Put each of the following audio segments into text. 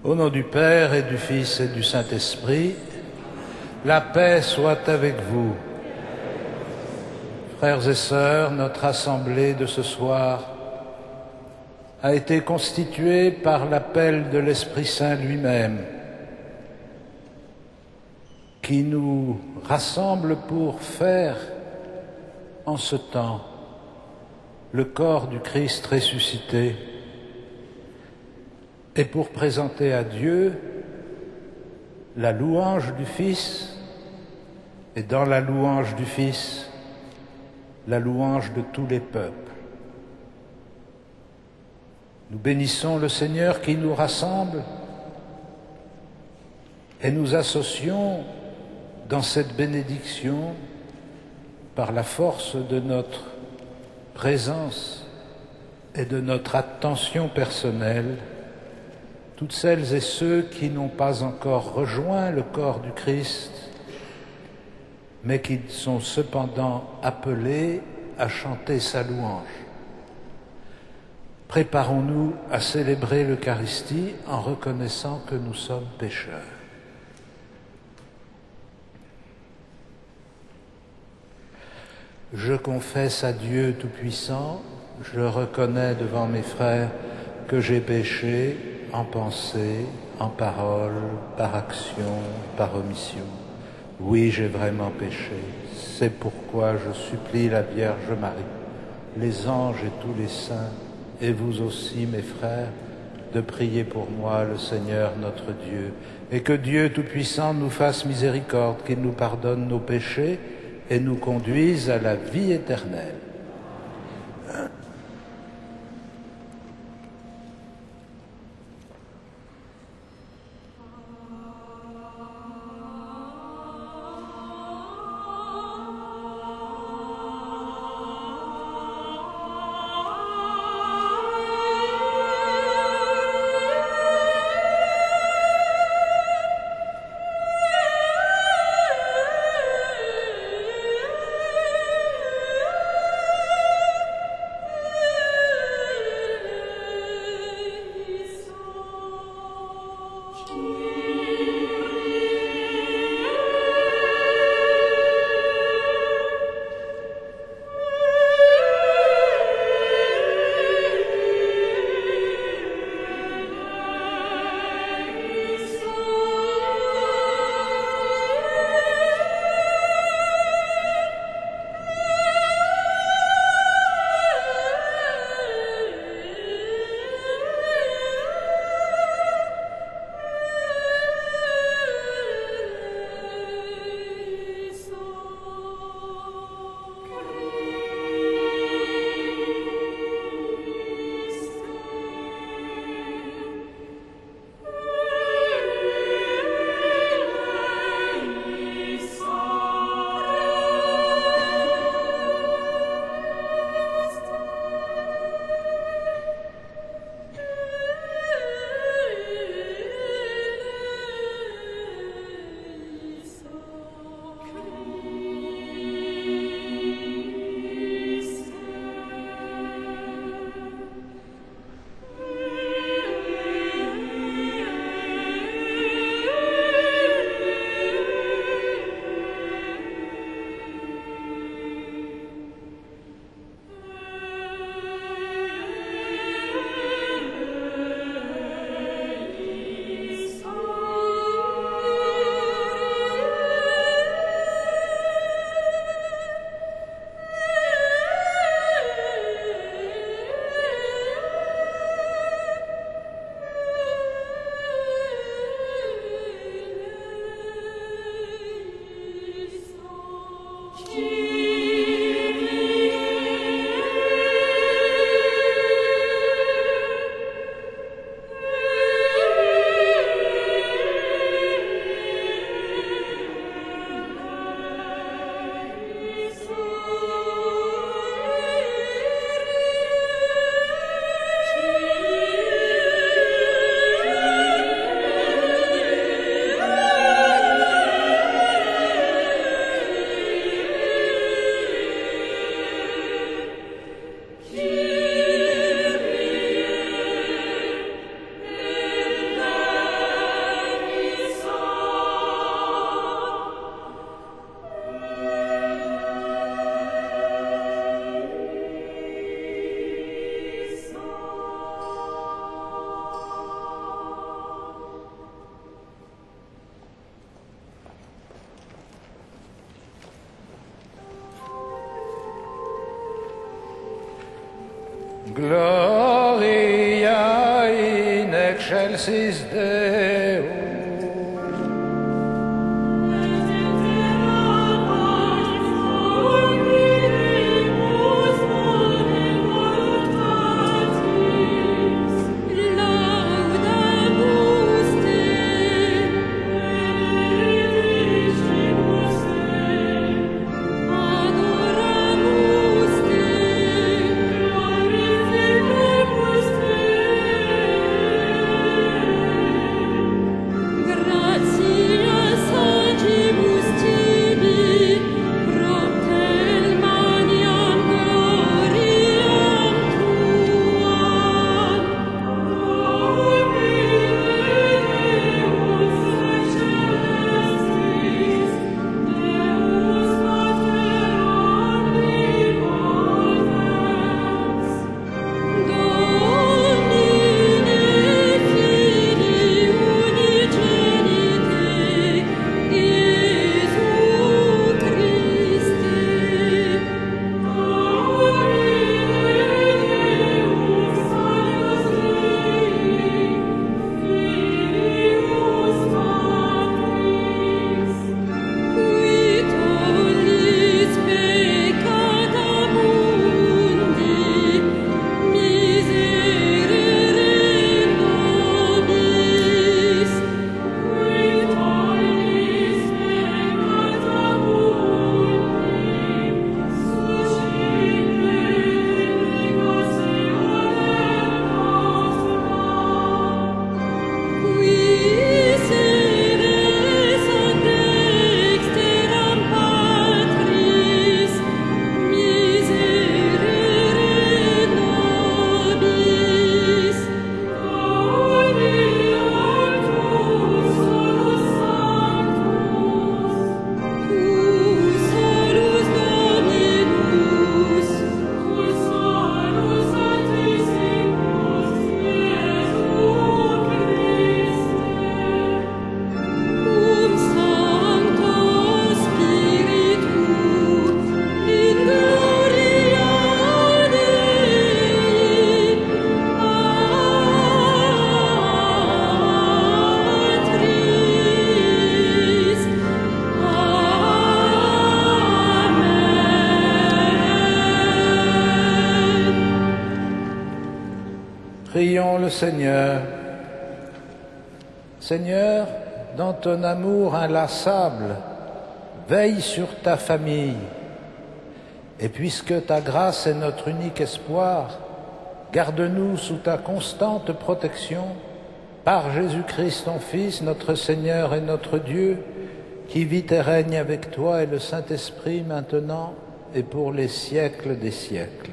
Au nom du Père et du Fils et du Saint-Esprit, la paix soit avec vous. Frères et sœurs, notre assemblée de ce soir a été constituée par l'appel de l'Esprit Saint lui-même, qui nous rassemble pour faire, en ce temps, le corps du Christ ressuscité, et pour présenter à Dieu la louange du Fils, et dans la louange du Fils, la louange de tous les peuples. Nous bénissons le Seigneur qui nous rassemble et nous associons dans cette bénédiction par la force de notre présence et de notre attention personnelle, toutes celles et ceux qui n'ont pas encore rejoint le corps du Christ, mais qui sont cependant appelés à chanter sa louange. Préparons-nous à célébrer l'Eucharistie en reconnaissant que nous sommes pécheurs. Je confesse à Dieu Tout-Puissant, je reconnais devant mes frères que j'ai péché en pensée, en parole, par action, par omission. Oui, j'ai vraiment péché. C'est pourquoi je supplie la Vierge Marie, les anges et tous les saints, et vous aussi, mes frères, de prier pour moi le Seigneur notre Dieu, et que Dieu Tout-Puissant nous fasse miséricorde, qu'il nous pardonne nos péchés et nous conduise à la vie éternelle. Gloria in excelsis Deo. Prions le Seigneur. Seigneur, dans ton amour inlassable, veille sur ta famille. Et puisque ta grâce est notre unique espoir, garde-nous sous ta constante protection, par Jésus-Christ ton Fils, notre Seigneur et notre Dieu, qui vit et règne avec toi et le Saint-Esprit maintenant et pour les siècles des siècles.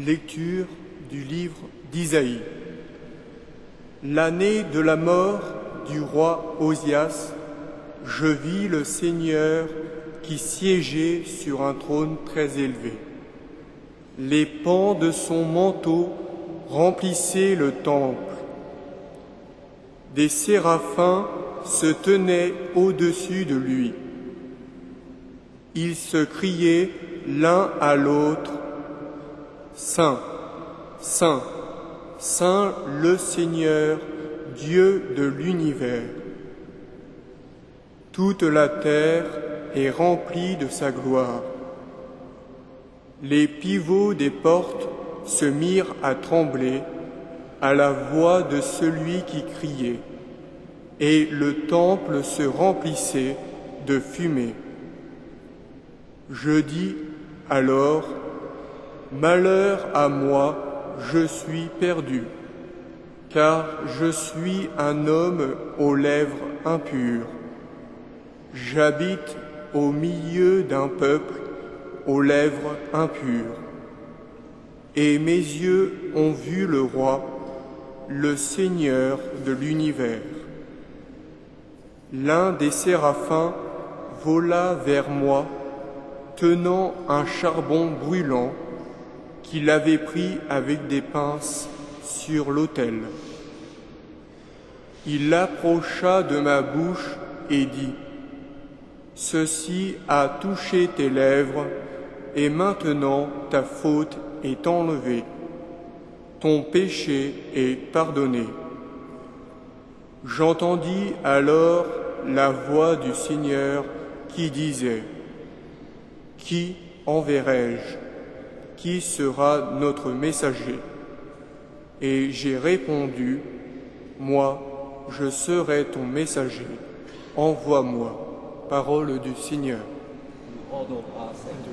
Lecture du livre d'Isaïe. L'année de la mort du roi Osias, je vis le Seigneur qui siégeait sur un trône très élevé. Les pans de son manteau remplissaient le temple. Des séraphins se tenaient au-dessus de lui. Ils se criaient l'un à l'autre: Saint, Saint, Saint le Seigneur, Dieu de l'univers. Toute la terre est remplie de sa gloire. Les pivots des portes se mirent à trembler à la voix de celui qui criait, et le temple se remplissait de fumée. Je dis alors: malheur à moi, je suis perdu, car je suis un homme aux lèvres impures. J'habite au milieu d'un peuple aux lèvres impures. et mes yeux ont vu le Roi, le Seigneur de l'univers. L'un des séraphins vola vers moi, tenant un charbon brûlant qu'il avait pris avec des pinces sur l'autel. Il l'approcha de ma bouche et dit : « Ceci a touché tes lèvres, et maintenant ta faute est enlevée. Ton péché est pardonné. » J'entendis alors la voix du Seigneur qui disait : « Qui enverrai-je ? Qui sera notre messager ? » Et j'ai répondu : « Moi, je serai ton messager. Envoie-moi. » Parole du Seigneur. Nous rendons grâce à Dieu.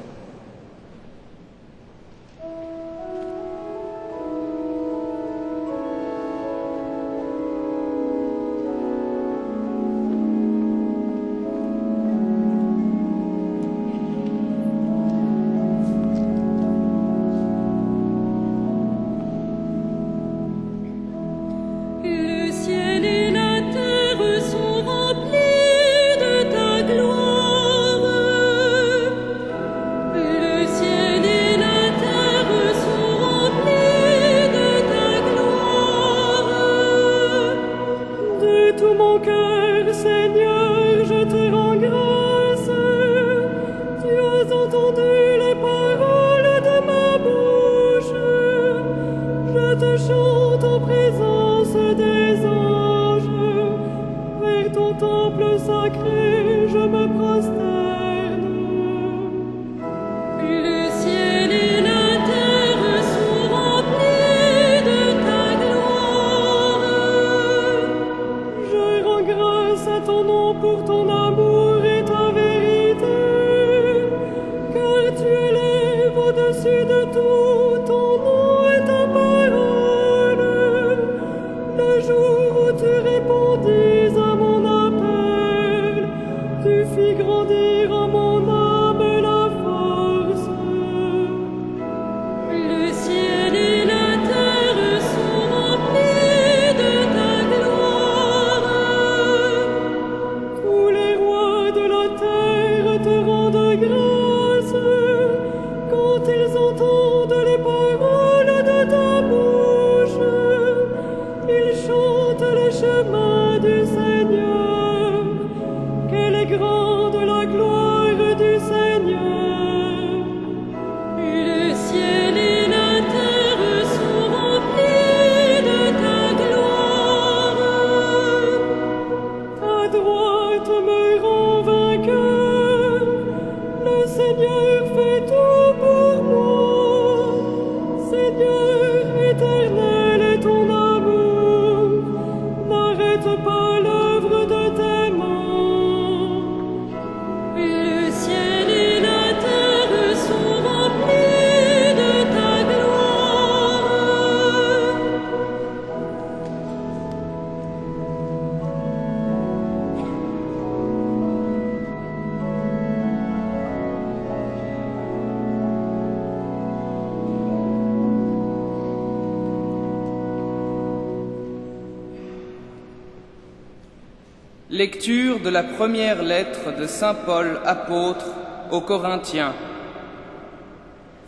Lecture de la première lettre de saint Paul, apôtre, aux Corinthiens.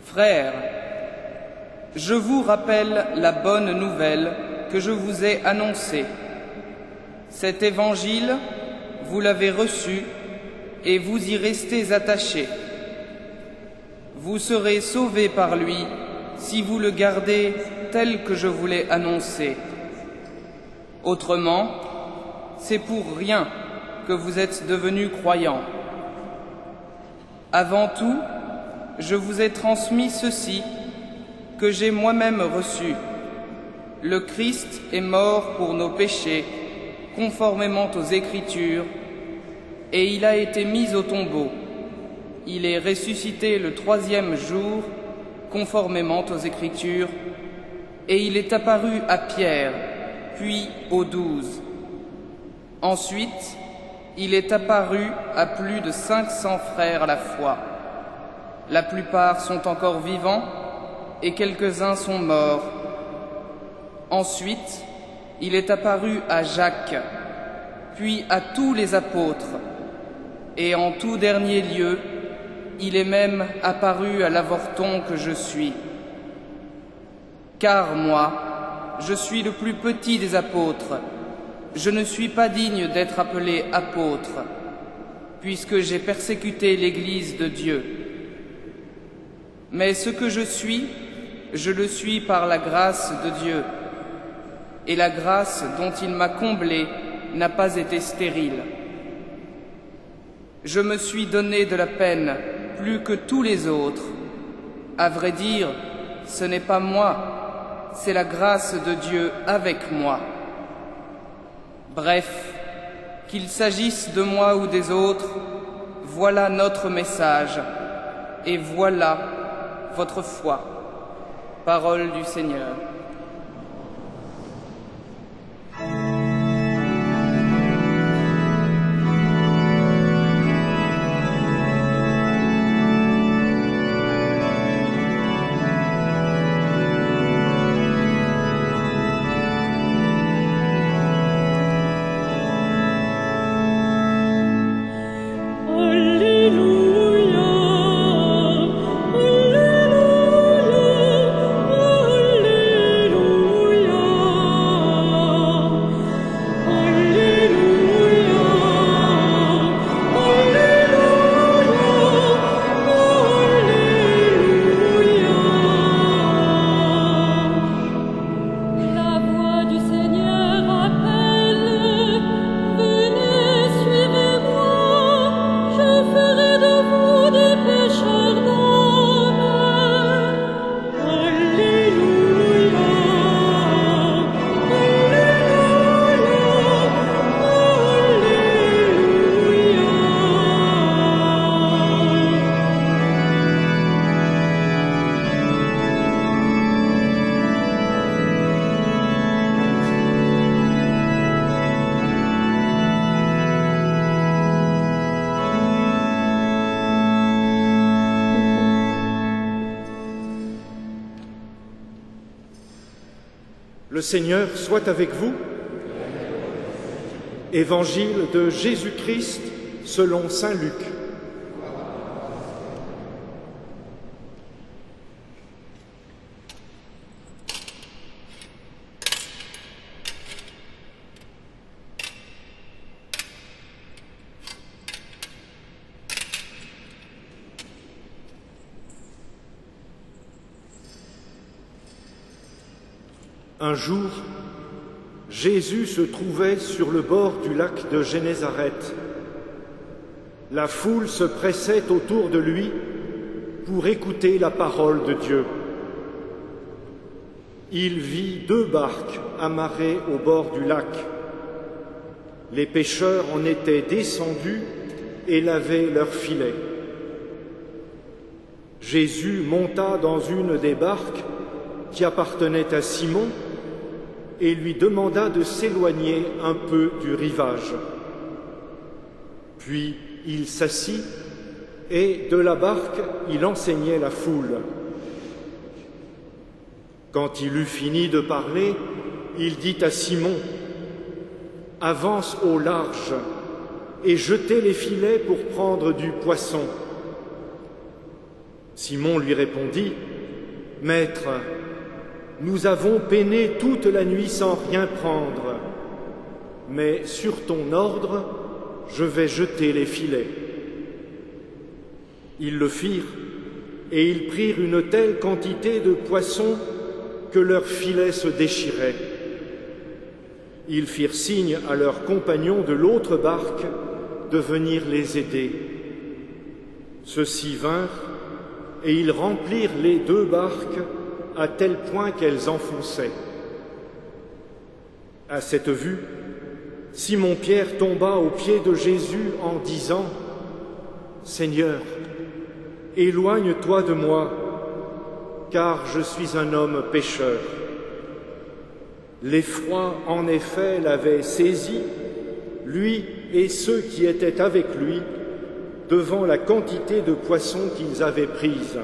Frères, je vous rappelle la bonne nouvelle que je vous ai annoncée. Cet évangile, vous l'avez reçu et vous y restez attachés. Vous serez sauvés par lui si vous le gardez tel que je vous l'ai annoncé. Autrement, c'est pour rien que vous êtes devenus croyants. Avant tout, je vous ai transmis ceci que j'ai moi-même reçu. Le Christ est mort pour nos péchés, conformément aux Écritures, et il a été mis au tombeau. Il est ressuscité le 3e jour, conformément aux Écritures, et il est apparu à Pierre, puis aux 12. Ensuite, il est apparu à plus de 500 frères à la fois. La plupart sont encore vivants, et quelques-uns sont morts. Ensuite, il est apparu à Jacques, puis à tous les apôtres, et en tout dernier lieu, il est même apparu à l'avorton que je suis. Car moi, je suis le plus petit des apôtres, je ne suis pas digne d'être appelé apôtre, puisque j'ai persécuté l'Église de Dieu. Mais ce que je le suis par la grâce de Dieu, et la grâce dont il m'a comblé n'a pas été stérile. Je me suis donné de la peine plus que tous les autres. À vrai dire, ce n'est pas moi, c'est la grâce de Dieu avec moi. Bref, qu'il s'agisse de moi ou des autres, voilà notre message, et voilà votre foi. Parole du Seigneur. Le Seigneur soit avec vous. Évangile de Jésus-Christ selon saint Luc. Un jour, Jésus se trouvait sur le bord du lac de Génézareth. La foule se pressait autour de lui pour écouter la parole de Dieu. Il vit 2 barques amarrées au bord du lac. Les pêcheurs en étaient descendus et lavaient leurs filets. Jésus monta dans une des barques qui appartenait à Simon et lui demanda de s'éloigner un peu du rivage. Puis il s'assit et de la barque il enseignait la foule. Quand il eut fini de parler, il dit à Simon : « Avance au large et jetez les filets pour prendre du poisson. » Simon lui répondit : « Maître, nous avons peiné toute la nuit sans rien prendre, mais sur ton ordre, je vais jeter les filets. » Ils le firent, et ils prirent une telle quantité de poissons que leurs filets se déchiraient. Ils firent signe à leurs compagnons de l'autre barque de venir les aider. Ceux-ci vinrent, et ils remplirent les 2 barques à tel point qu'elles enfonçaient. À cette vue, Simon-Pierre tomba aux pieds de Jésus en disant : « Seigneur, éloigne-toi de moi, car je suis un homme pécheur. » L'effroi, en effet, l'avait saisi, lui et ceux qui étaient avec lui, devant la quantité de poissons qu'ils avaient prise.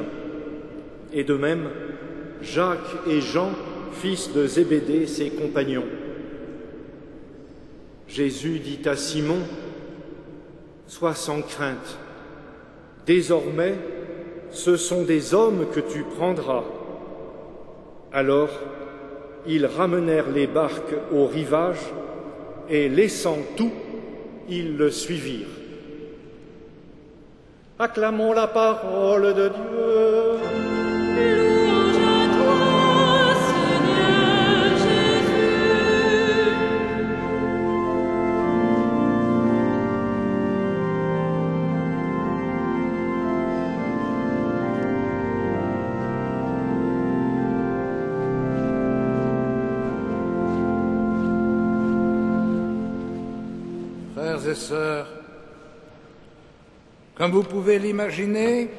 Et de même, Jacques et Jean, fils de Zébédée, ses compagnons. Jésus dit à Simon, « Sois sans crainte, désormais ce sont des hommes que tu prendras. » Alors, ils ramenèrent les barques au rivage et, laissant tout, ils le suivirent. Acclamons la parole de Dieu. Louange à toi, Seigneur Jésus. Frères et sœurs, comme vous pouvez l'imaginer,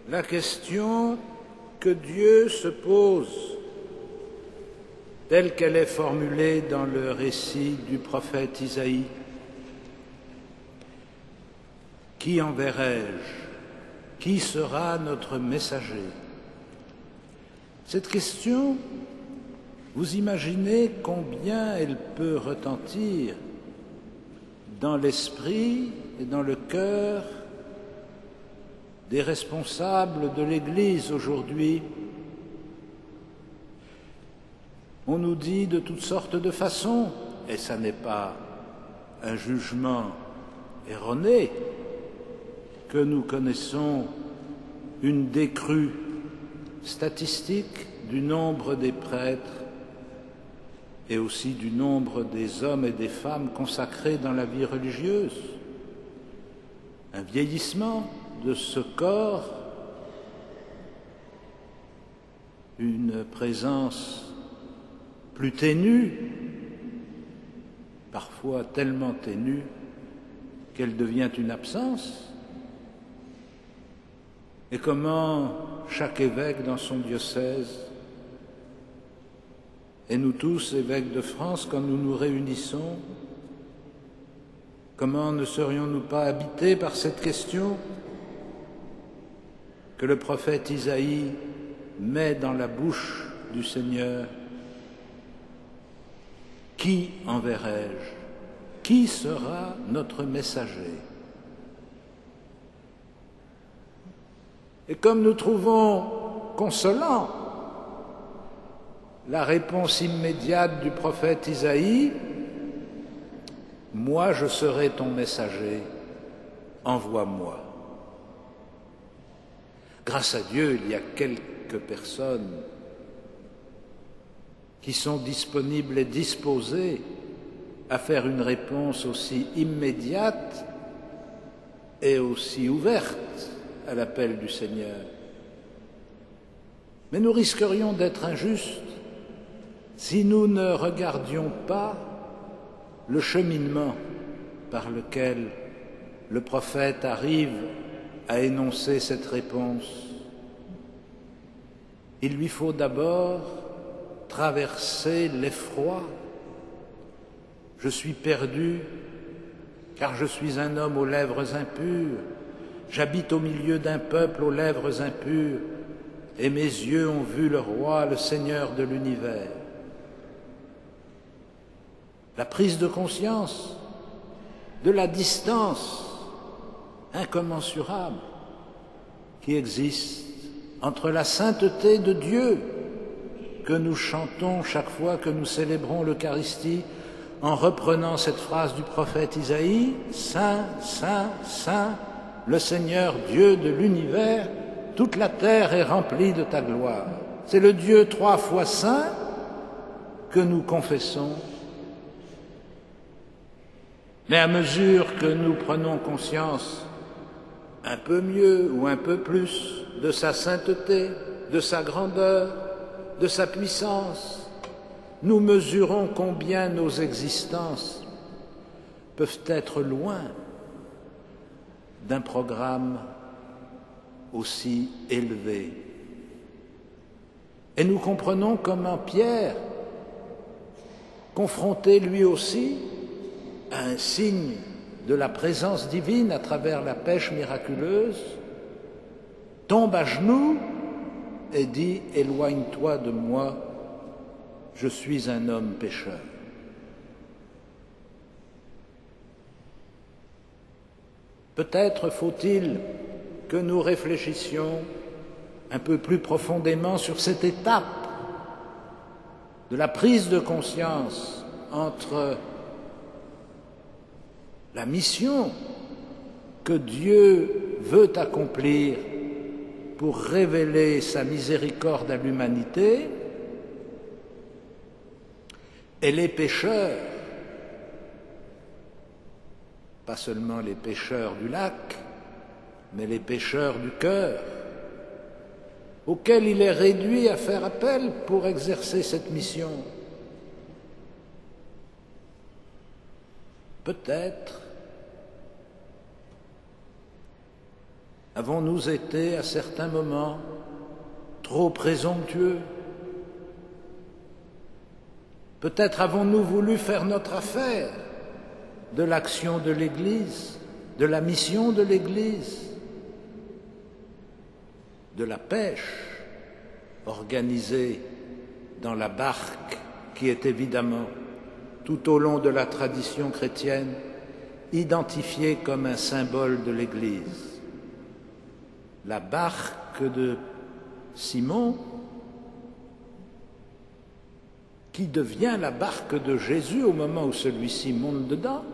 la question que Dieu se pose, telle qu'elle est formulée dans le récit du prophète Isaïe, qui enverrai-je? Qui sera notre messager? Cette question, vous imaginez combien elle peut retentir dans l'esprit et dans le cœur des responsables de l'Église aujourd'hui. On nous dit de toutes sortes de façons, et ça n'est pas un jugement erroné, que nous connaissons une décrue statistique du nombre des prêtres et aussi du nombre des hommes et des femmes consacrés dans la vie religieuse, un vieillissement de ce corps, une présence plus ténue, parfois tellement ténue qu'elle devient une absence. Et comment chaque évêque dans son diocèse, et nous tous, évêques de France, quand nous nous réunissons, comment ne serions-nous pas habités par cette question que le prophète Isaïe met dans la bouche du Seigneur? Qui enverrai-je? Qui sera notre messager? Et comme nous trouvons consolant la réponse immédiate du prophète Isaïe, « Moi je serai ton messager, envoie-moi ». Grâce à Dieu, il y a quelques personnes qui sont disponibles et disposées à faire une réponse aussi immédiate et aussi ouverte à l'appel du Seigneur. Mais nous risquerions d'être injustes si nous ne regardions pas le cheminement par lequel le prophète arrive à énoncer cette réponse. Il lui faut d'abord traverser l'effroi. Je suis perdu, car je suis un homme aux lèvres impures. J'habite au milieu d'un peuple aux lèvres impures, et mes yeux ont vu le roi, le Seigneur de l'univers. La prise de conscience de la distance incommensurable qui existe entre la sainteté de Dieu que nous chantons chaque fois que nous célébrons l'Eucharistie en reprenant cette phrase du prophète Isaïe, « Saint, Saint, Saint, le Seigneur Dieu de l'univers, toute la terre est remplie de ta gloire. » C'est le Dieu 3 fois saint que nous confessons. Mais à mesure que nous prenons conscience un peu mieux ou un peu plus de sa sainteté, de sa grandeur, de sa puissance, nous mesurons combien nos existences peuvent être loin d'un programme aussi élevé. Et nous comprenons comment Pierre, confronté lui aussi à un signe de la présence divine à travers la pêche miraculeuse, tombe à genoux et dit « Éloigne-toi de moi, je suis un homme pécheur ». Peut-être faut-il que nous réfléchissions un peu plus profondément sur cette étape de la prise de conscience entre la mission que Dieu veut accomplir pour révéler sa miséricorde à l'humanité et les pécheurs, pas seulement les pécheurs du lac, mais les pécheurs du cœur, auxquels il est réduit à faire appel pour exercer cette mission. Peut-être avons-nous été à certains moments trop présomptueux. Peut-être avons-nous voulu faire notre affaire de l'action de l'Église, de la mission de l'Église, de la pêche organisée dans la barque qui est évidemment, tout au long de la tradition chrétienne, identifiée comme un symbole de l'Église. La barque de Simon, qui devient la barque de Jésus au moment où celui-ci monte dedans.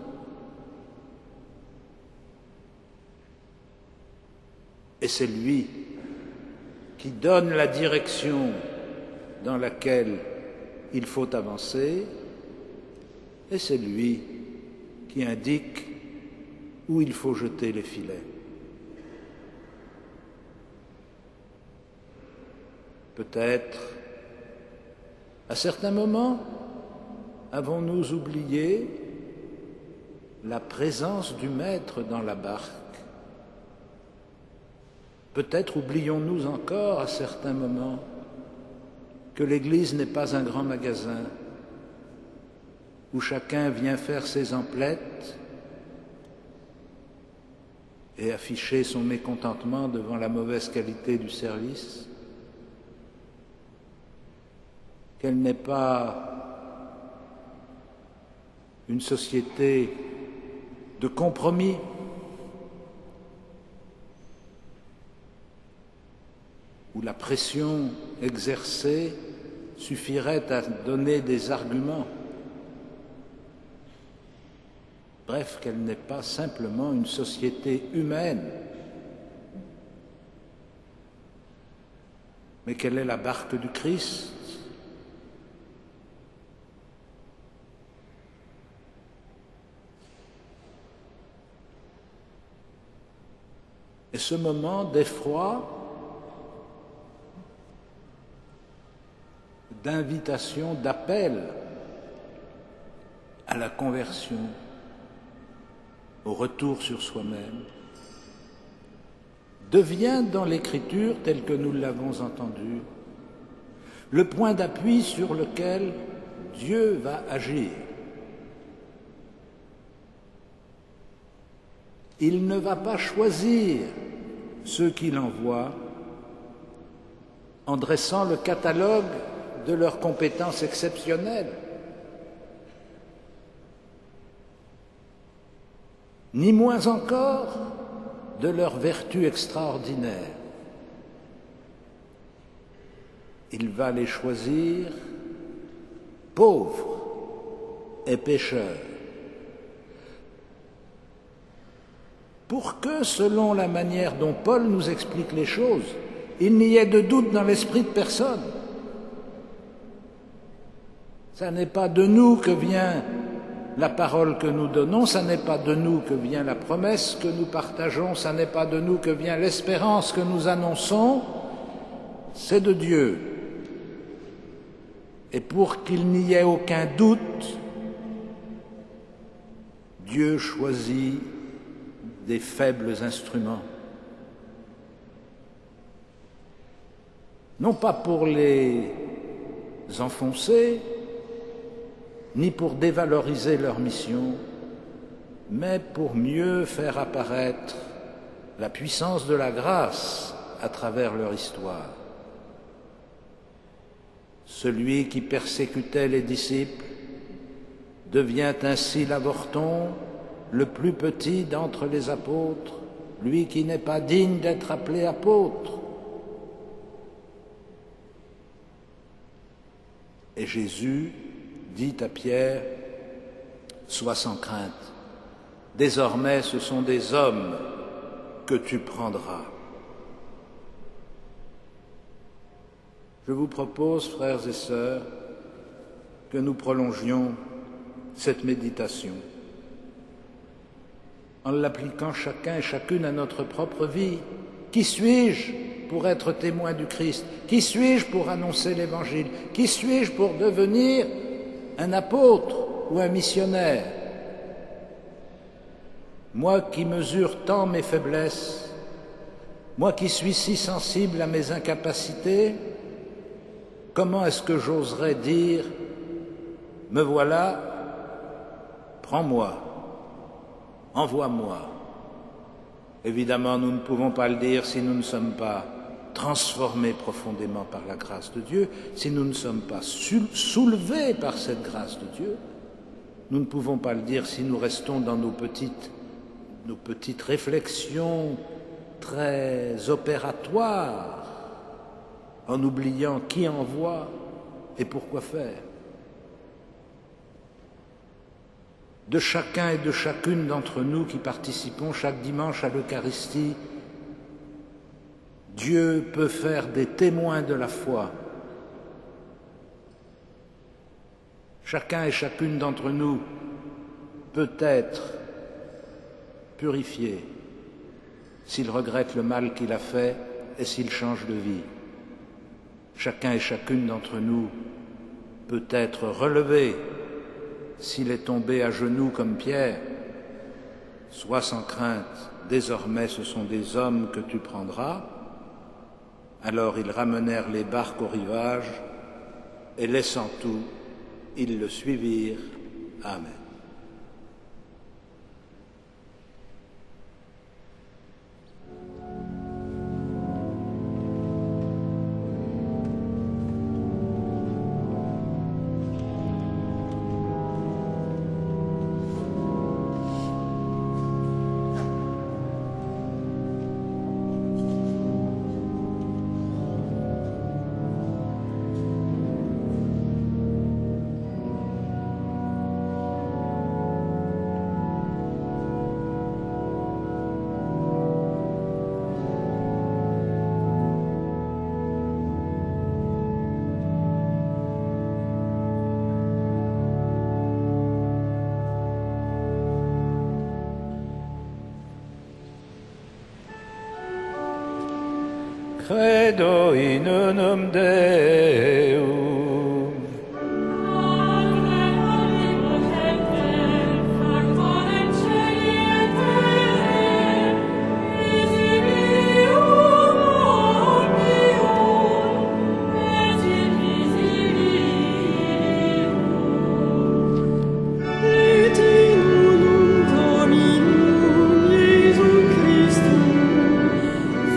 Et c'est lui qui donne la direction dans laquelle il faut avancer, et c'est lui qui indique où il faut jeter les filets. Peut-être, à certains moments, avons-nous oublié la présence du Maître dans la barque. Peut-être oublions-nous encore, à certains moments, que l'Église n'est pas un grand magasin où chacun vient faire ses emplettes et afficher son mécontentement devant la mauvaise qualité du service, qu'elle n'est pas une société de compromis, où la pression exercée suffirait à donner des arguments. Bref, qu'elle n'est pas simplement une société humaine, mais qu'elle est la barque du Christ. Et ce moment d'effroi, d'invitation, d'appel à la conversion, au retour sur soi-même, devient dans l'Écriture, telle que nous l'avons entendue, le point d'appui sur lequel Dieu va agir. Il ne va pas choisir ceux qu'il envoie en dressant le catalogue de leurs compétences exceptionnelles, ni moins encore de leurs vertus extraordinaires. Il va les choisir pauvres et pécheurs, pour que, selon la manière dont Paul nous explique les choses, il n'y ait de doute dans l'esprit de personne. Ça n'est pas de nous que vient la parole que nous donnons, ça n'est pas de nous que vient la promesse que nous partageons, ça n'est pas de nous que vient l'espérance que nous annonçons, c'est de Dieu. Et pour qu'il n'y ait aucun doute, Dieu choisit des faibles instruments. Non pas pour les enfoncer, ni pour dévaloriser leur mission, mais pour mieux faire apparaître la puissance de la grâce à travers leur histoire. Celui qui persécutait les disciples devient ainsi l'avorton, le plus petit d'entre les apôtres, lui qui n'est pas digne d'être appelé apôtre. Et Jésus dit à Pierre, « Sois sans crainte, désormais ce sont des hommes que tu prendras. » Je vous propose, frères et sœurs, que nous prolongions cette méditation en l'appliquant chacun et chacune à notre propre vie. Qui suis-je pour être témoin du Christ? Qui suis-je pour annoncer l'Évangile? Qui suis-je pour devenir un apôtre ou un missionnaire? Moi qui mesure tant mes faiblesses, moi qui suis si sensible à mes incapacités, comment est-ce que j'oserais dire « Me voilà, prends-moi, envoie-moi ». Évidemment, nous ne pouvons pas le dire si nous ne sommes pas transformés profondément par la grâce de Dieu, si nous ne sommes pas soulevés par cette grâce de Dieu. Nous ne pouvons pas le dire si nous restons dans nos petites réflexions très opératoires, en oubliant qui envoie et pourquoi faire. De chacun et de chacune d'entre nous qui participons chaque dimanche à l'Eucharistie, Dieu peut faire des témoins de la foi. Chacun et chacune d'entre nous peut être purifié s'il regrette le mal qu'il a fait et s'il change de vie. Chacun et chacune d'entre nous peut être relevé s'il est tombé à genoux comme Pierre. Sois sans crainte, désormais ce sont des hommes que tu prendras. Alors ils ramenèrent les barques au rivage et laissant tout, ils le suivirent. Amen. Credo in unum Deum.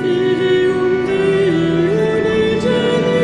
Filium Dei unigenitus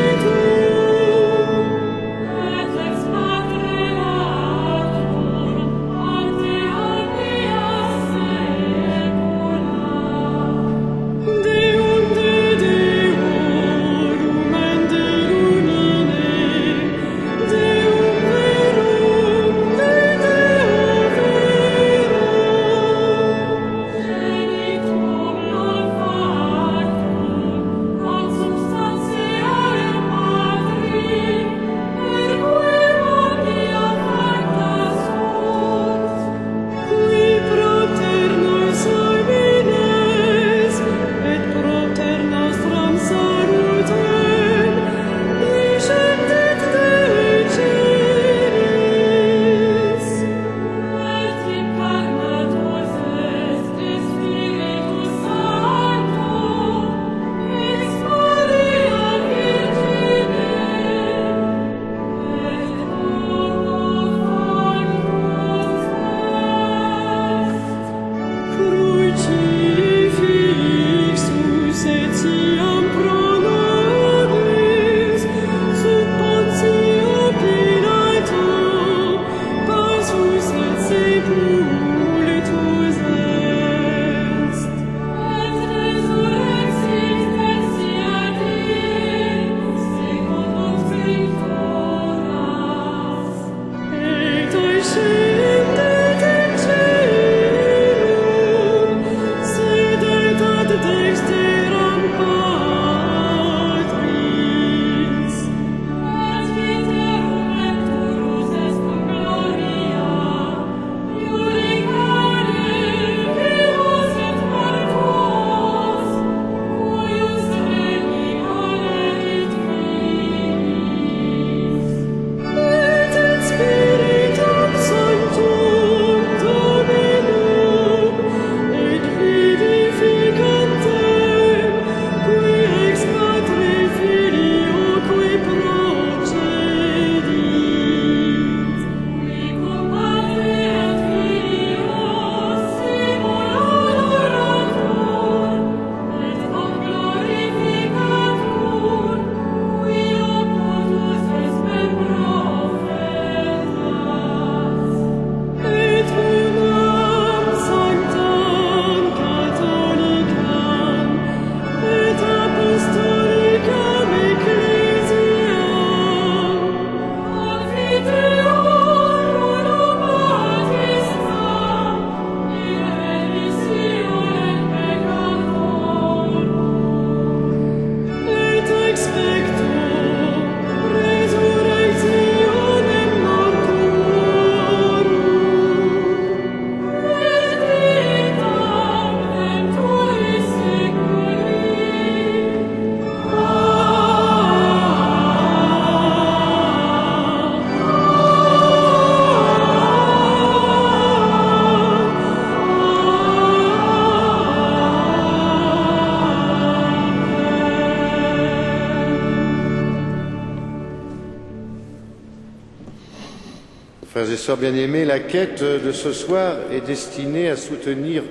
Frères et sœurs bien-aimés, la quête de ce soir est destinée à soutenir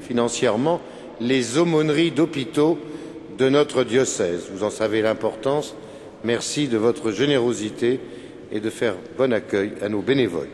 financièrement les aumôneries d'hôpitaux de notre diocèse. Vous en savez l'importance. Merci de votre générosité et de faire bon accueil à nos bénévoles.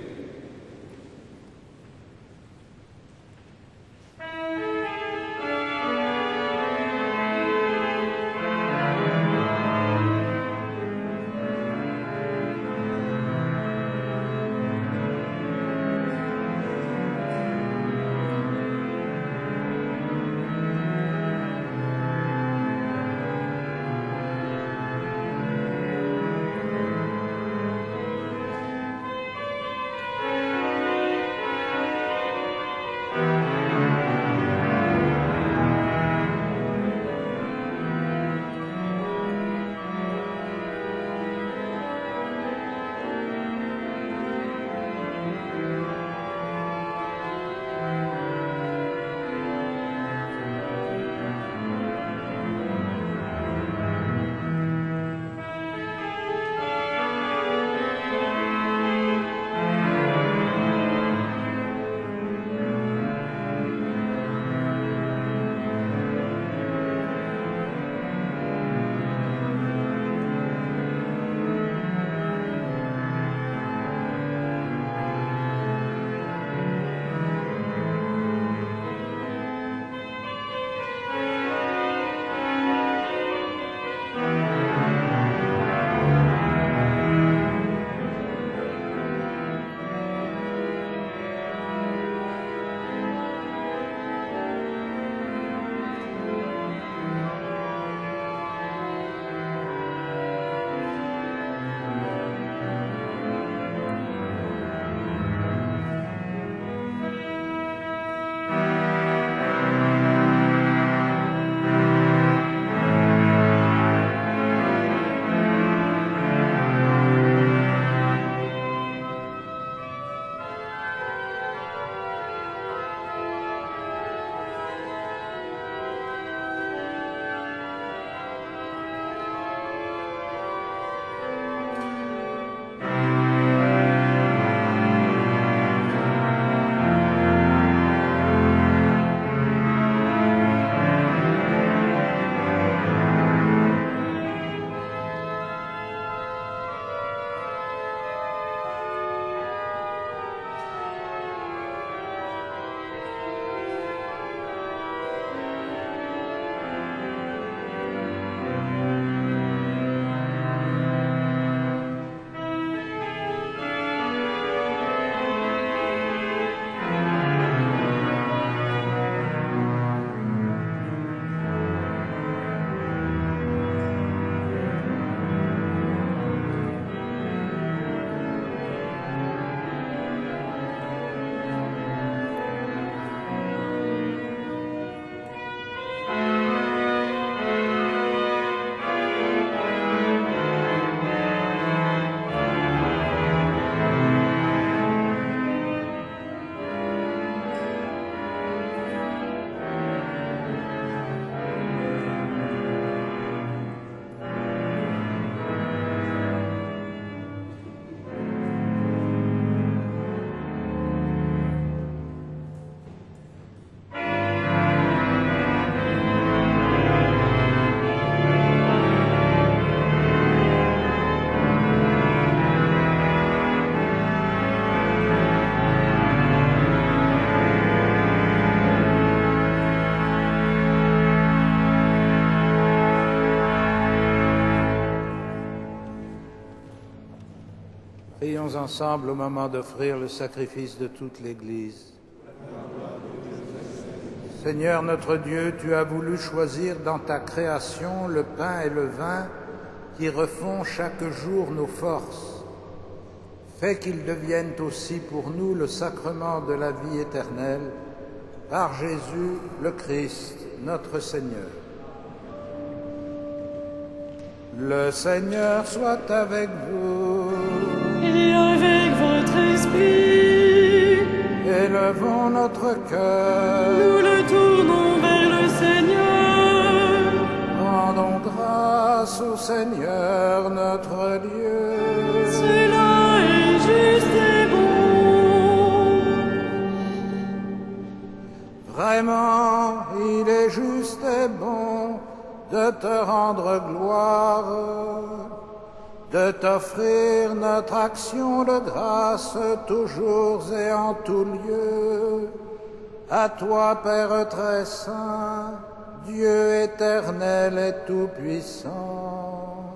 Prions ensemble au moment d'offrir le sacrifice de toute l'Église. Seigneur notre Dieu, tu as voulu choisir dans ta création le pain et le vin qui refont chaque jour nos forces. Fais qu'ils deviennent aussi pour nous le sacrement de la vie éternelle, par Jésus le Christ, notre Seigneur. Le Seigneur soit avec vous. Et avec votre esprit. Élevons notre cœur. Nous le tournons vers le Seigneur. Rendons grâce au Seigneur notre Dieu. Cela est juste et bon. Vraiment, il est juste et bon de te rendre gloire, de t'offrir notre action de grâce toujours et en tout lieu. À toi, Père très saint, Dieu éternel et tout-puissant.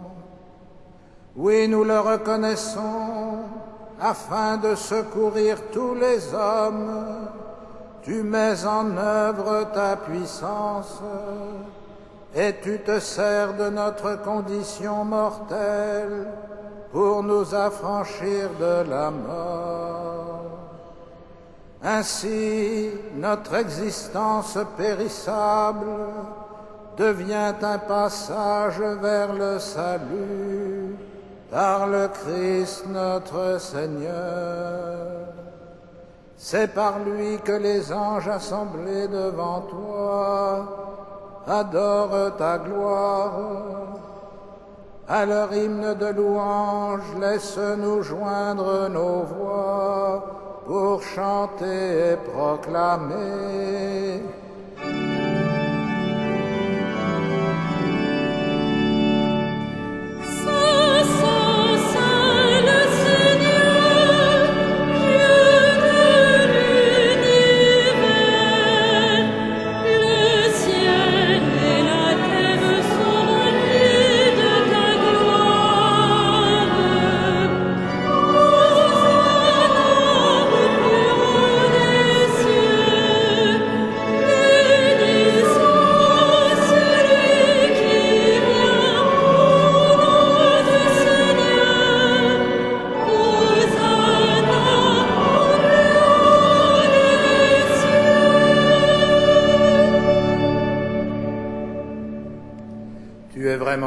Oui, nous le reconnaissons, afin de secourir tous les hommes, tu mets en œuvre ta puissance, et tu te sers de notre condition mortelle pour nous affranchir de la mort. Ainsi, notre existence périssable devient un passage vers le salut par le Christ notre Seigneur. C'est par lui que les anges assemblés devant toi adorent ta gloire. À leur hymne de louange, laisse-nous joindre nos voix pour chanter et proclamer.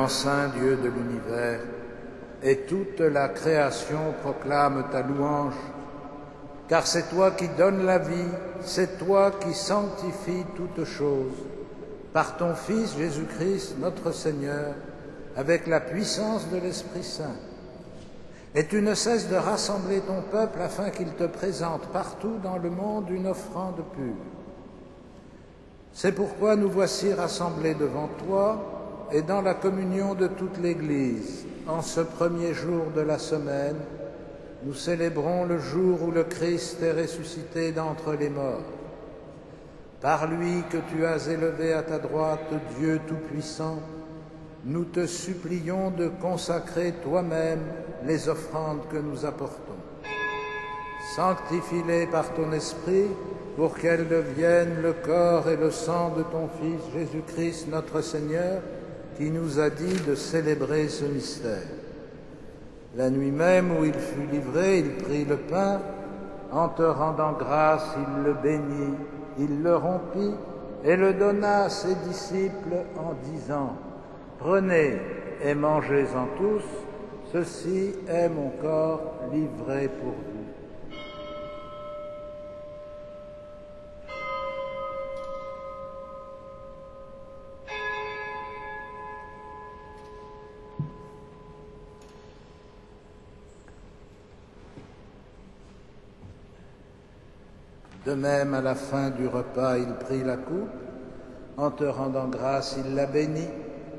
Saint Dieu de l'univers, et toute la création proclame ta louange, car c'est toi qui donnes la vie, c'est toi qui sanctifies toutes choses, par ton Fils Jésus-Christ, notre Seigneur, avec la puissance de l'Esprit Saint. Et tu ne cesses de rassembler ton peuple afin qu'il te présente partout dans le monde une offrande pure. C'est pourquoi nous voici rassemblés devant toi, et dans la communion de toute l'Église, en ce premier jour de la semaine, nous célébrons le jour où le Christ est ressuscité d'entre les morts. Par lui que tu as élevé à ta droite, Dieu Tout-Puissant, nous te supplions de consacrer toi-même les offrandes que nous apportons. Sanctifie-les par ton Esprit pour qu'elles deviennent le corps et le sang de ton Fils Jésus-Christ notre Seigneur, qui nous a dit de célébrer ce mystère. La nuit même où il fut livré, il prit le pain, en te rendant grâce, il le bénit, il le rompit et le donna à ses disciples en disant : « Prenez et mangez-en tous, ceci est mon corps livré pour vous. » De même, à la fin du repas, il prit la coupe, en te rendant grâce, il la bénit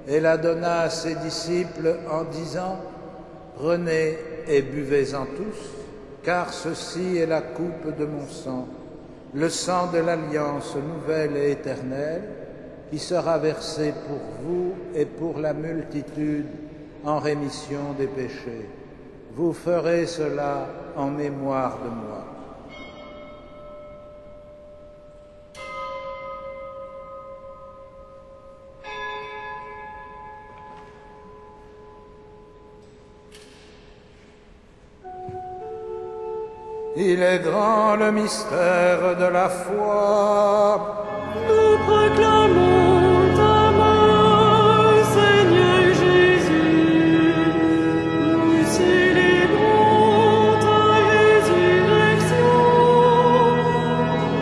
et la donna à ses disciples en disant : « Prenez et buvez-en tous, car ceci est la coupe de mon sang, le sang de l'alliance nouvelle et éternelle, qui sera versé pour vous et pour la multitude en rémission des péchés. Vous ferez cela en mémoire de moi. » Il est grand le mystère de la foi. Nous proclamons ta mort, Seigneur Jésus. Nous célébrons ta résurrection.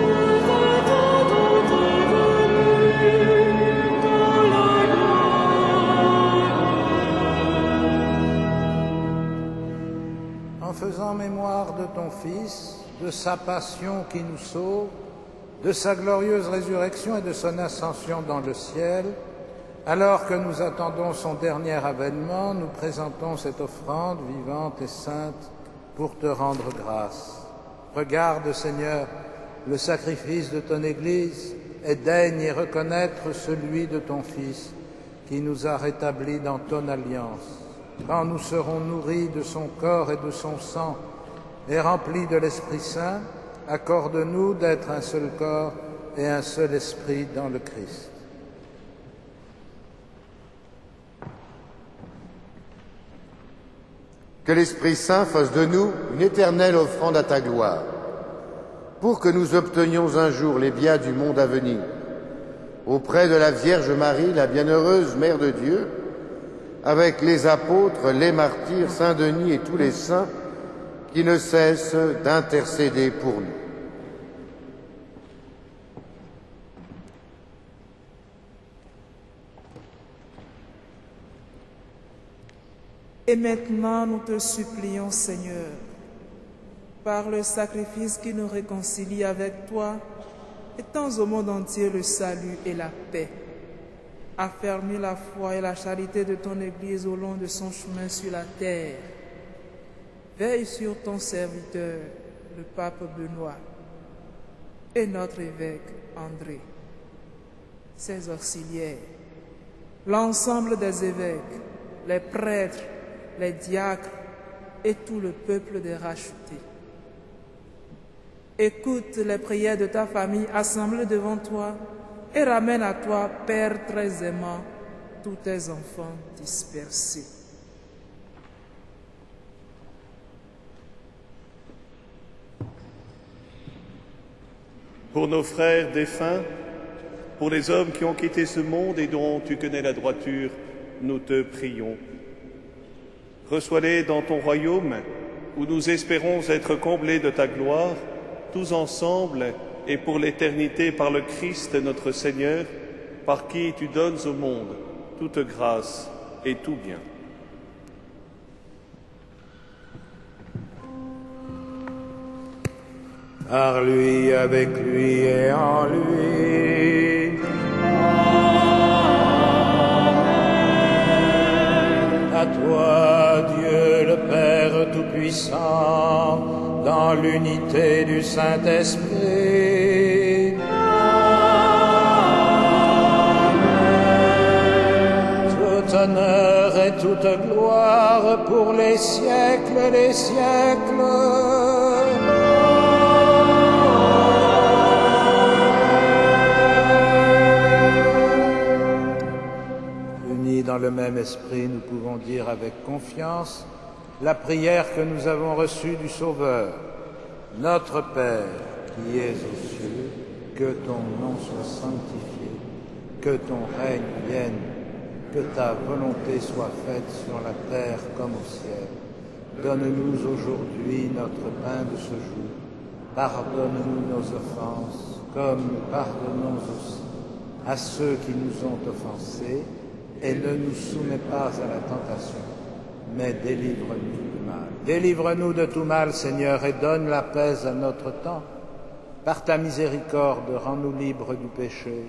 Nous attendons ta venue dans la gloire. En faisant mémoire de ton Fils, de sa passion qui nous sauve, de sa glorieuse résurrection et de son ascension dans le ciel. Alors que nous attendons son dernier avènement, nous présentons cette offrande vivante et sainte pour te rendre grâce. Regarde, Seigneur, le sacrifice de ton Église et daigne y reconnaître celui de ton Fils qui nous a rétablis dans ton alliance. Quand nous serons nourris de son corps et de son sang et remplis de l'Esprit Saint, accorde-nous d'être un seul corps et un seul esprit dans le Christ. Que l'Esprit Saint fasse de nous une éternelle offrande à ta gloire, pour que nous obtenions un jour les biens du monde à venir, auprès de la Vierge Marie, la bienheureuse Mère de Dieu, avec les apôtres, les martyrs, Saint Denis et tous les saints qui ne cessent d'intercéder pour nous. Et maintenant, nous te supplions, Seigneur, par le sacrifice qui nous réconcilie avec toi, étends au monde entier le salut et la paix. Affermis la foi et la charité de ton Église au long de son chemin sur la terre. Veille sur ton serviteur, le pape Benoît, et notre évêque André, ses auxiliaires, l'ensemble des évêques, les prêtres, les diacres et tout le peuple des rachetés. Écoute les prières de ta famille assemblée devant toi et ramène à toi, Père très aimant, tous tes enfants dispersés. Pour nos frères défunts, pour les hommes qui ont quitté ce monde et dont tu connais la droiture, nous te prions. Reçois-les dans ton royaume, où nous espérons être comblés de ta gloire, tous ensemble et pour l'éternité par le Christ notre Seigneur, par qui tu donnes au monde toute grâce et tout bien. Par lui, avec lui et en lui. À toi, Dieu le Père Tout-Puissant, dans l'unité du Saint-Esprit. Tout honneur et toute gloire pour les siècles des siècles. Dans le même esprit, nous pouvons dire avec confiance la prière que nous avons reçue du Sauveur. Notre Père, qui es aux cieux, que ton nom soit sanctifié, que ton règne vienne, que ta volonté soit faite sur la terre comme au ciel. Donne-nous aujourd'hui notre pain de ce jour. Pardonne-nous nos offenses, comme nous pardonnons aussi à ceux qui nous ont offensés. Et ne nous soumets pas à la tentation, mais délivre-nous du mal. Délivre-nous de tout mal, Seigneur, et donne la paix à notre temps. Par ta miséricorde, rends-nous libres du péché.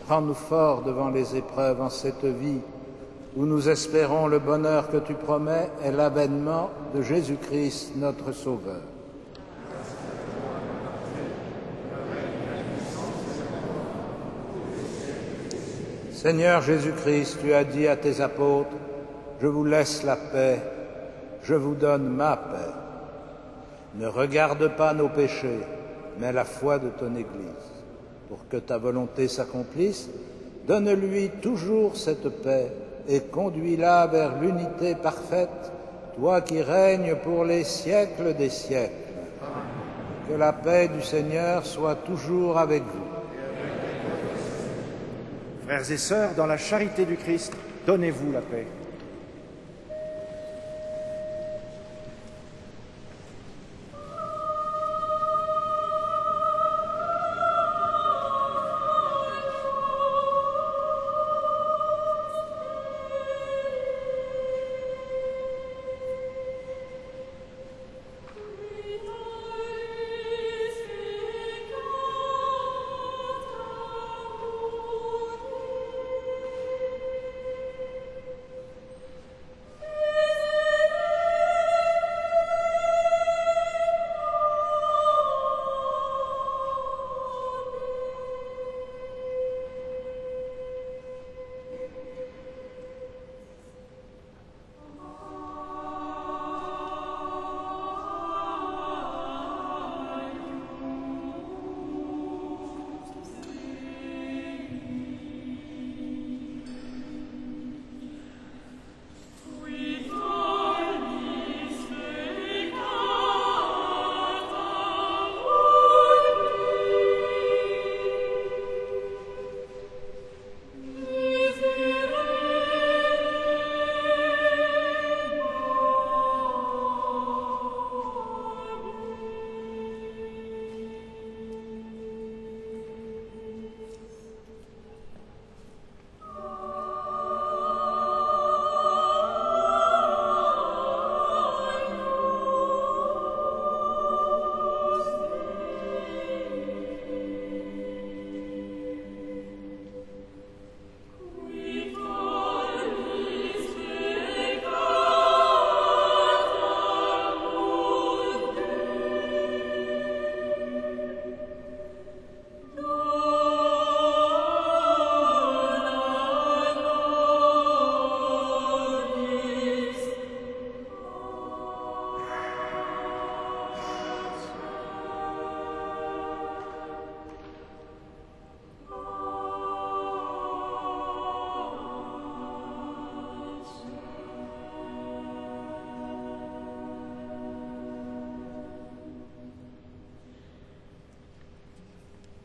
Rends-nous forts devant les épreuves en cette vie, où nous espérons le bonheur que tu promets et l'avènement de Jésus-Christ, notre Sauveur. Seigneur Jésus-Christ, tu as dit à tes apôtres, « Je vous laisse la paix, je vous donne ma paix. Ne regarde pas nos péchés, mais la foi de ton Église. Pour que ta volonté s'accomplisse, donne-lui toujours cette paix et conduis-la vers l'unité parfaite, toi qui règnes pour les siècles des siècles. Que la paix du Seigneur soit toujours avec vous. » Frères et sœurs, dans la charité du Christ, donnez-vous la paix.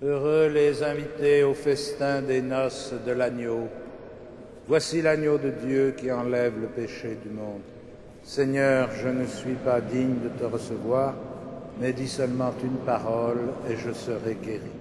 Heureux les invités au festin des noces de l'agneau. Voici l'agneau de Dieu qui enlève le péché du monde. Seigneur, je ne suis pas digne de te recevoir, mais dis seulement une parole et je serai guéri.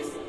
Peace.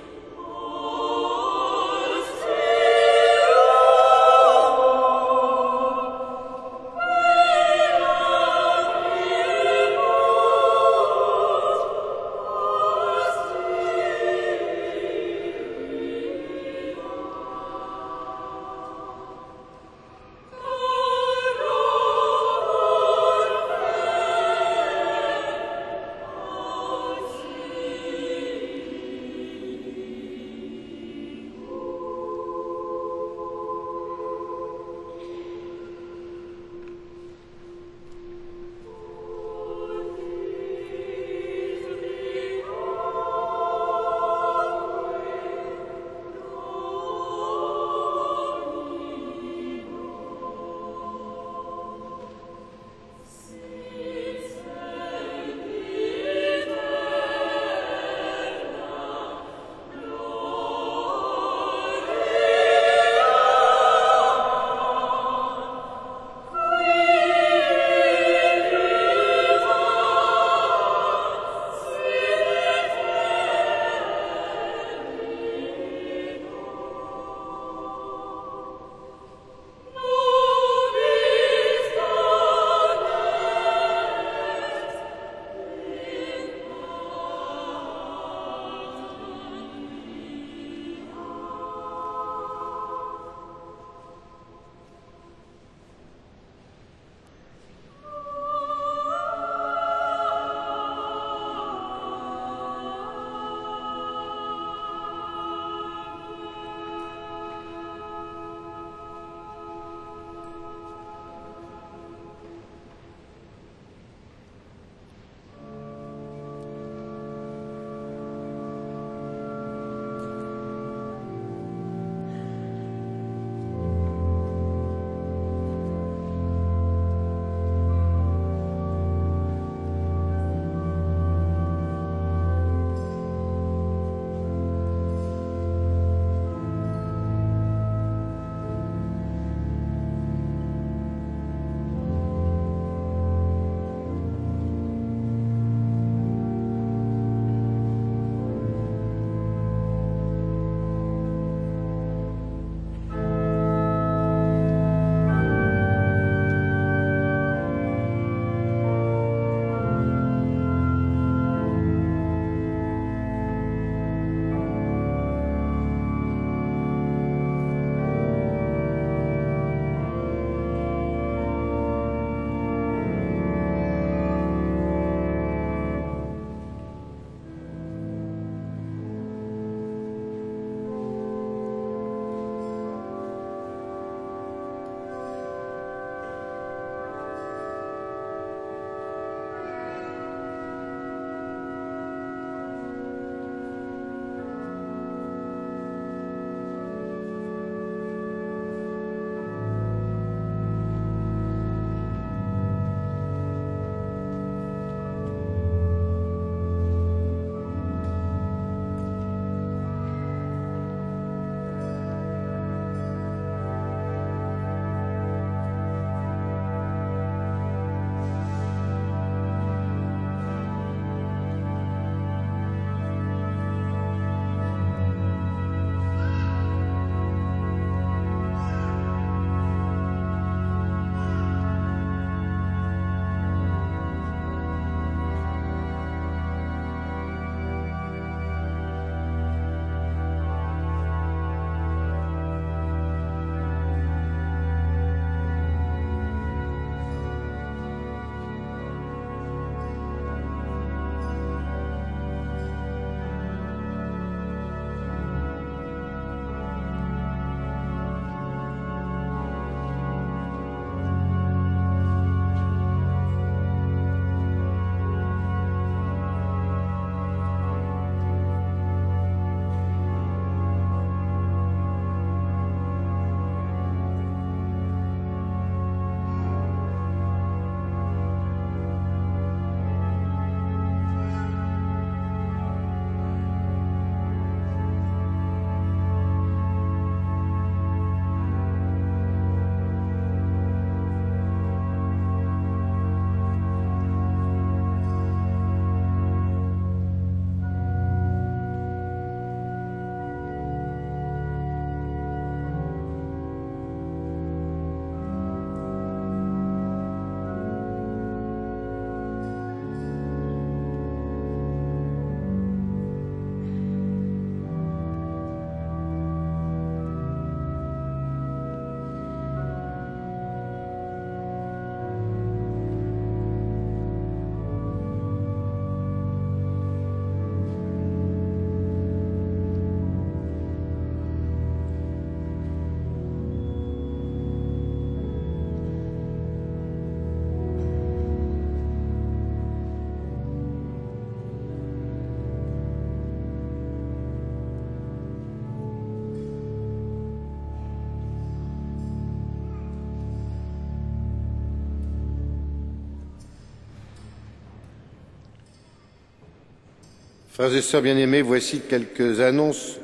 Frères et sœurs bien-aimés, voici quelques annonces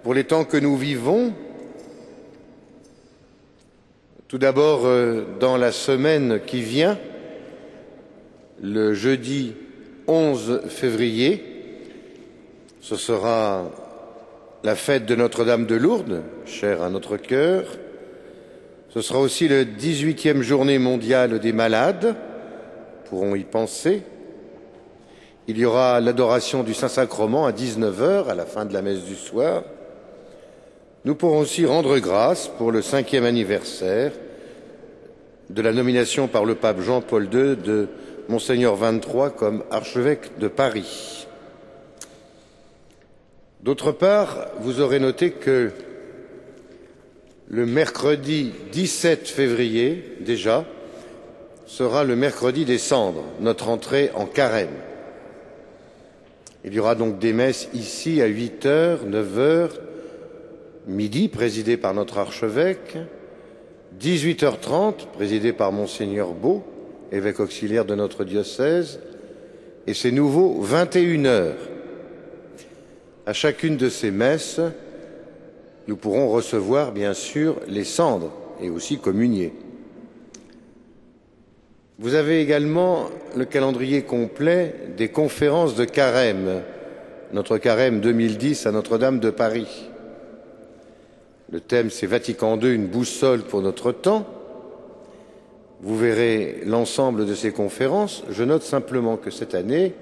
pour les temps que nous vivons. Tout d'abord, dans la semaine qui vient, le jeudi 11 février, ce sera la fête de Notre-Dame de Lourdes, chère à notre cœur. Ce sera aussi la 18e journée mondiale des malades, pourrons y penser. Il y aura l'adoration du Saint-Sacrement à 19h, à la fin de la messe du soir. Nous pourrons aussi rendre grâce pour le 5e anniversaire de la nomination par le pape Jean-Paul II de Monseigneur XXIII comme archevêque de Paris. D'autre part, vous aurez noté que le mercredi 17 février, déjà, sera le mercredi des cendres, notre entrée en carême. Il y aura donc des messes ici à 8h, 9h, midi, présidées par notre archevêque, 18h30, présidées par Monseigneur Beau, évêque auxiliaire de notre diocèse, et c'est nouveau 21h. À chacune de ces messes, nous pourrons recevoir, bien sûr, les cendres et aussi communier. Vous avez également le calendrier complet des conférences de carême, notre carême 2010 à Notre-Dame de Paris. Le thème, c'est Vatican II, une boussole pour notre temps. Vous verrez l'ensemble de ces conférences. Je note simplement que cette année,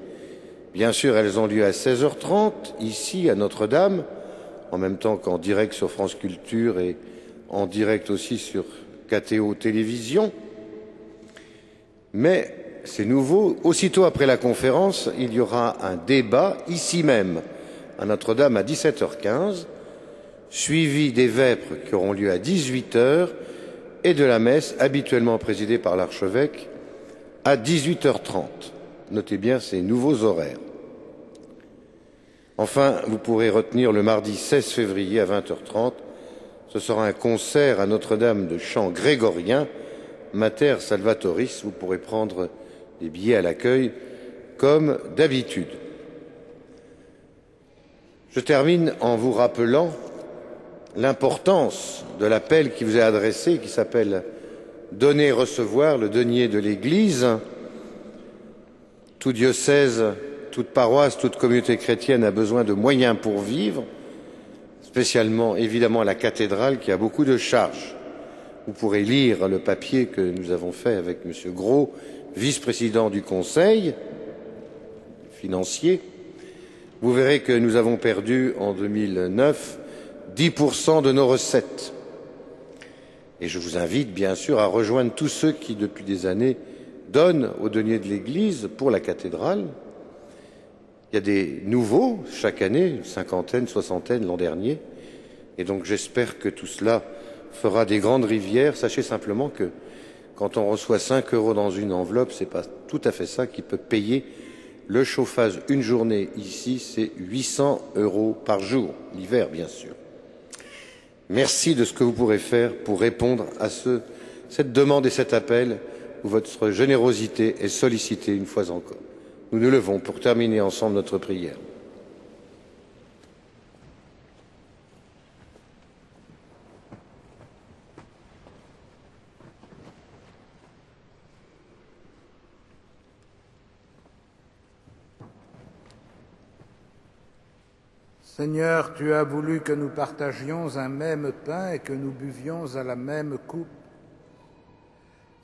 bien sûr, elles ont lieu à 16h30, ici, à Notre-Dame, en même temps qu'en direct sur France Culture et en direct aussi sur KTO Télévision. Mais c'est nouveau. Aussitôt après la conférence, il y aura un débat, ici même, à Notre-Dame, à 17h15, suivi des vêpres qui auront lieu à 18h et de la messe, habituellement présidée par l'archevêque, à 18h30. Notez bien ces nouveaux horaires. Enfin, vous pourrez retenir le mardi 16 février à 20h30. Ce sera un concert à Notre-Dame de chant grégorien, Mater Salvatoris. Vous pourrez prendre des billets à l'accueil comme d'habitude. Je termine en vous rappelant l'importance de l'appel qui vous est adressé, qui s'appelle « Donner, recevoir », le denier de l'Église. Tout diocèse, toute paroisse, toute communauté chrétienne a besoin de moyens pour vivre, spécialement évidemment la cathédrale qui a beaucoup de charges. Vous pourrez lire le papier que nous avons fait avec M. Gros, vice-président du Conseil financier. Vous verrez que nous avons perdu en 2009 10% de nos recettes. Et je vous invite bien sûr à rejoindre tous ceux qui, depuis des années, donnent au denier de l'Église pour la cathédrale. Il y a des nouveaux chaque année, une cinquantaine, soixantaine l'an dernier. Et donc j'espère que tout cela fera des grandes rivières. Sachez simplement que quand on reçoit 5 € dans une enveloppe, c'est pas tout à fait ça qui peut payer le chauffage. Une journée ici, c'est 800 € par jour, l'hiver bien sûr. Merci de ce que vous pourrez faire pour répondre à cette demande et cet appel où votre générosité est sollicitée une fois encore. Nous nous levons pour terminer ensemble notre prière. Seigneur, tu as voulu que nous partagions un même pain et que nous buvions à la même coupe.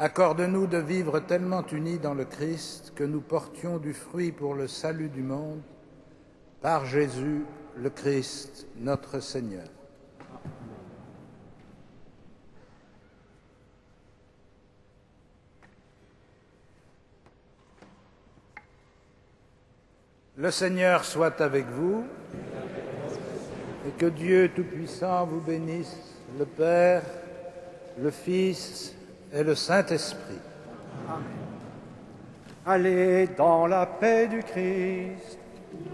Accorde-nous de vivre tellement unis dans le Christ que nous portions du fruit pour le salut du monde, par Jésus le Christ, notre Seigneur. Le Seigneur soit avec vous et que Dieu Tout-Puissant vous bénisse, le Père, le Fils et le Saint-Esprit. Amen. Allez dans la paix du Christ.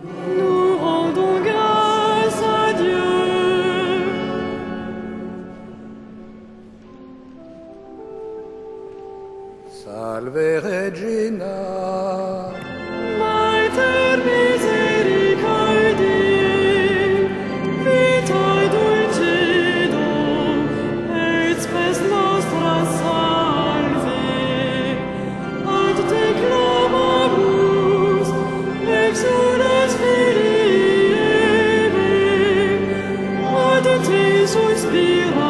Nous rendons grâce à Dieu. Salve Regina. Mater misericordiae. suspira